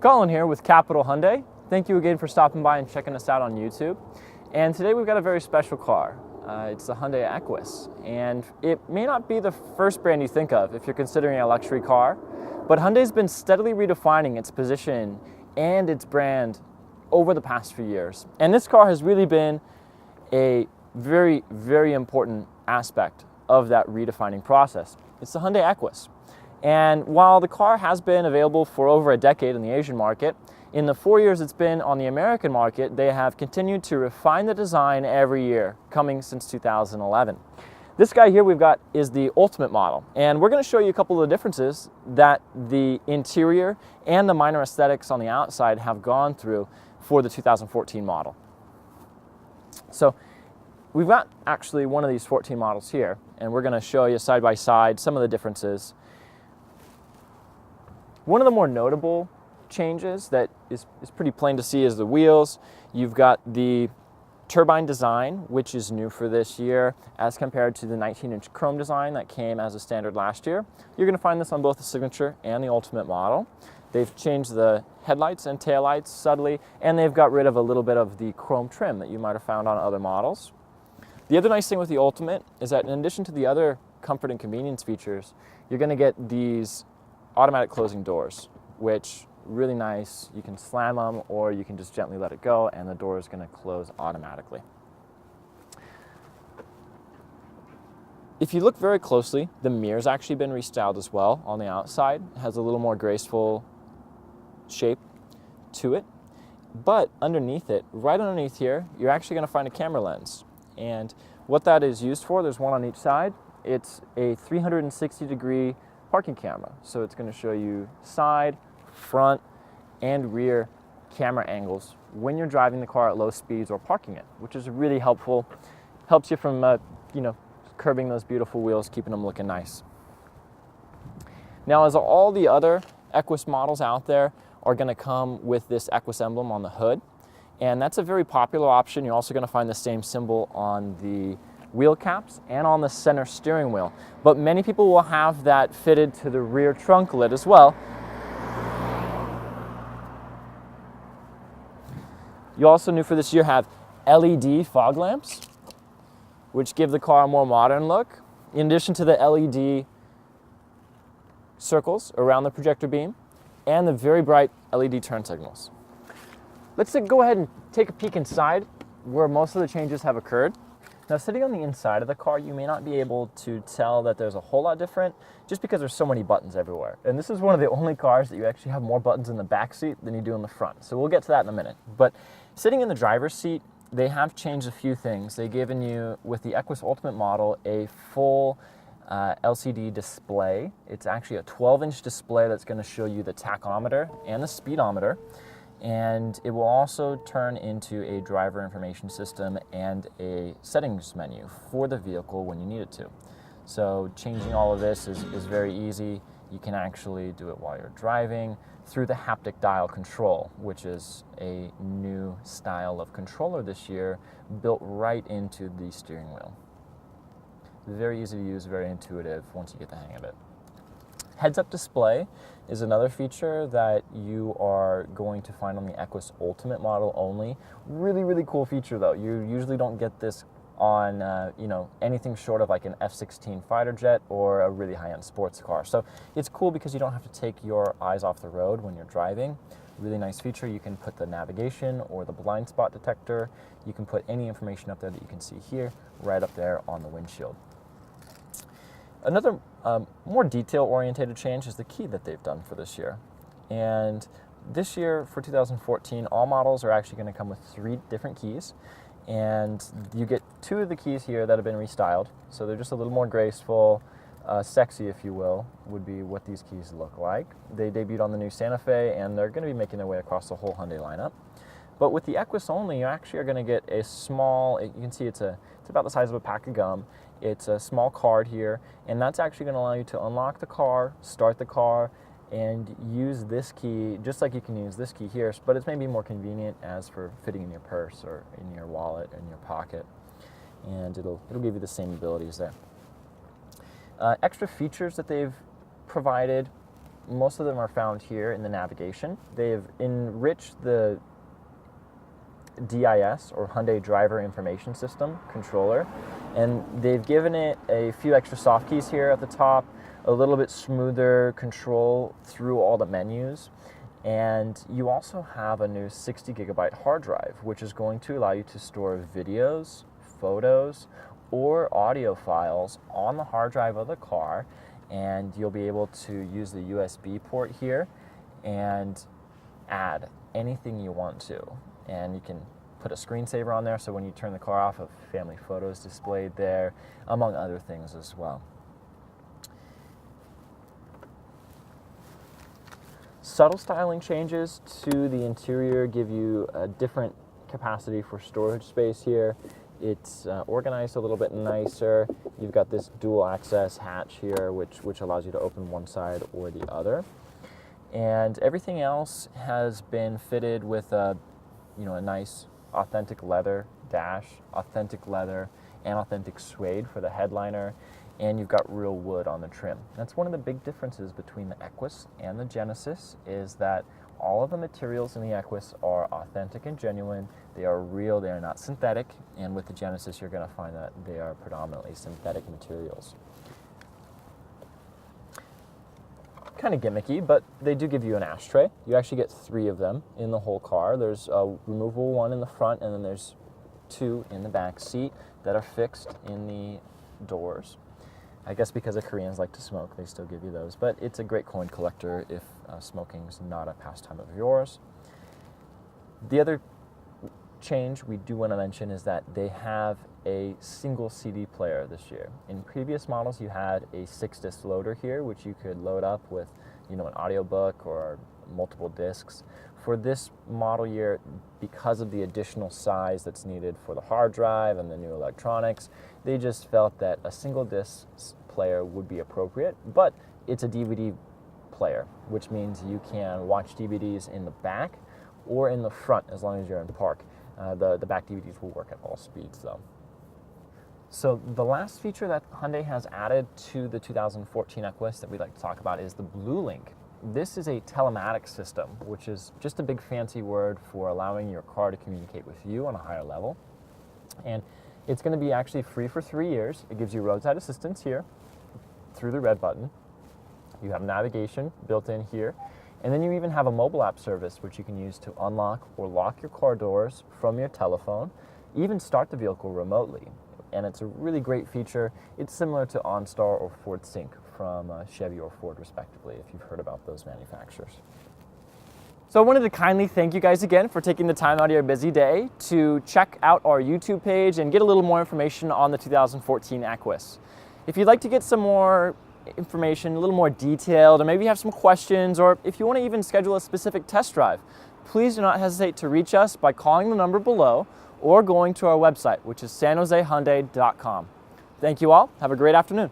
Colin here with Capital Hyundai. Thank you again for stopping by and checking us out on YouTube. And today we've got a very special car. It's the Hyundai Equus. And it may not be the first brand you think of if you're considering a luxury car, but Hyundai's been steadily redefining its position and its brand over the past few years. And this car has really been a very, very important aspect of that redefining process. It's the Hyundai Equus. And while the car has been available for over a decade in the Asian market, in the 4 years it's been on the American market, they have continued to refine the design every year, coming since 2011. This guy here we've got is the Ultimate model, and we're going to show you a couple of the differences that the interior and the minor aesthetics on the outside have gone through for the 2014 model. So we've got actually one of these 14 models here, and we're going to show you side by side some of the differences. One of the more notable changes that is pretty plain to see is the wheels. You've got the turbine design, which is new for this year as compared to the 19-inch chrome design that came as a standard last year. You're going to find this on both the Signature and the Ultimate model. They've changed the headlights and taillights subtly, and they've got rid of a little bit of the chrome trim that you might have found on other models. The other nice thing with the Ultimate is that in addition to the other comfort and convenience features, you're going to get these automatic closing doors, which really nice. You can slam them or you can just gently let it go and the door is going to close automatically. If you look very closely, the mirror's actually been restyled as well on the outside. It has a little more graceful shape to it. But underneath it, right underneath here, you're actually going to find a camera lens. And what that is used for, there's one on each side. It's a 360-degree parking camera. So it's going to show you side, front, and rear camera angles when you're driving the car at low speeds or parking it, which is really helpful. Helps you from, curbing those beautiful wheels, keeping them looking nice. Now, as all the other Equus models out there are going to come with this Equus emblem on the hood, and that's a very popular option. You're also going to find the same symbol on the wheel caps and on the center steering wheel. But many people will have that fitted to the rear trunk lid as well. You also new for this year have LED fog lamps, which give the car a more modern look, in addition to the LED circles around the projector beam and the very bright LED turn signals. Let's go ahead and take a peek inside where most of the changes have occurred. Now, sitting on the inside of the car, you may not be able to tell that there's a whole lot different just because there's so many buttons everywhere. And this is one of the only cars that you actually have more buttons in the back seat than you do in the front. So we'll get to that in a minute. But sitting in the driver's seat, they have changed a few things. They've given you, with the Equus Ultimate model, a full LCD display. It's actually a 12-inch display that's going to show you the tachometer and the speedometer. And it will also turn into a driver information system and a settings menu for the vehicle when you need it to. So changing all of this is very easy. You can actually do it while you're driving through the haptic dial control, which is a new style of controller this year built right into the steering wheel. Very easy to use, very intuitive once you get the hang of it. Heads-up display is another feature that you are going to find on the Equus Ultimate model only. Really, really cool feature though. You usually don't get this on anything short of like an F-16 fighter jet or a really high-end sports car. So it's cool because you don't have to take your eyes off the road when you're driving. Really nice feature. You can put the navigation or the blind spot detector. You can put any information up there that you can see here, right up there on the windshield. Another more detail-oriented change is the key that they've done for this year. And this year, for 2014, all models are actually going to come with 3 different keys. And you get 2 of the keys here that have been restyled. So they're just a little more graceful, sexy, if you will, would be what these keys look like. They debuted on the new Santa Fe, and they're going to be making their way across the whole Hyundai lineup. But with the Equus only, you actually are going to get a small, you can see it's about the size of a pack of gum. It's a small card here, and that's actually going to allow you to unlock the car, start the car, and use this key just like you can use this key here, but it's maybe more convenient as for fitting in your purse or in your wallet, in your pocket, and it'll give you the same abilities there. Extra features that they've provided most of them are found here in the navigation. They've enriched the DIS, or Hyundai Driver Information System controller, and they've given it a few extra soft keys here at the top, a little bit smoother control through all the menus, and you also have a new 60 gigabyte hard drive, which is going to allow you to store videos, photos, or audio files on the hard drive of the car, and you'll be able to use the USB port here and add anything you want to. And you can put a screensaver on there, so when you turn the car off, a family photo is displayed there, among other things as well. Subtle styling changes to the interior give you a different capacity for storage space here. It's organized a little bit nicer. You've got this dual access hatch here, which allows you to open one side or the other. And everything else has been fitted with a nice authentic leather dash, authentic leather, and authentic suede for the headliner, and you've got real wood on the trim. That's one of the big differences between the Equus and the Genesis, is that all of the materials in the Equus are authentic and genuine. They are real, they are not synthetic, and with the Genesis you're going to find that they are predominantly synthetic materials. Kind of gimmicky, but they do give you an ashtray. You actually get 3 of them in the whole car. There's a removable one in the front, and then there's 2 in the back seat that are fixed in the doors. I guess because the Koreans like to smoke, they still give you those, but it's a great coin collector if smoking's not a pastime of yours. The other change we do want to mention is that they have a single CD player this year. In previous models, you had a 6-disc loader here, which you could load up with, an audiobook or multiple discs. For this model year, because of the additional size that's needed for the hard drive and the new electronics, they just felt that a single disc player would be appropriate, but it's a DVD player, which means you can watch DVDs in the back or in the front as long as you're in park. The back DVDs will work at all speeds though. So the last feature that Hyundai has added to the 2014 Equus that we'd like to talk about is the Blue Link. This is a telematics system, which is just a big fancy word for allowing your car to communicate with you on a higher level. And it's going to be actually free for 3 years. It gives you roadside assistance here through the red button. You have navigation built in here. And then you even have a mobile app service which you can use to unlock or lock your car doors from your telephone, even start the vehicle remotely. And it's a really great feature. It's similar to OnStar or Ford Sync from Chevy or Ford respectively, if you've heard about those manufacturers. So I wanted to kindly thank you guys again for taking the time out of your busy day to check out our YouTube page and get a little more information on the 2014 Equus. If you'd like to get some more information, a little more detailed, or maybe you have some questions, or if you want to even schedule a specific test drive, please do not hesitate to reach us by calling the number below or going to our website, which is sanjosehyundai.com. Thank you all. Have a great afternoon.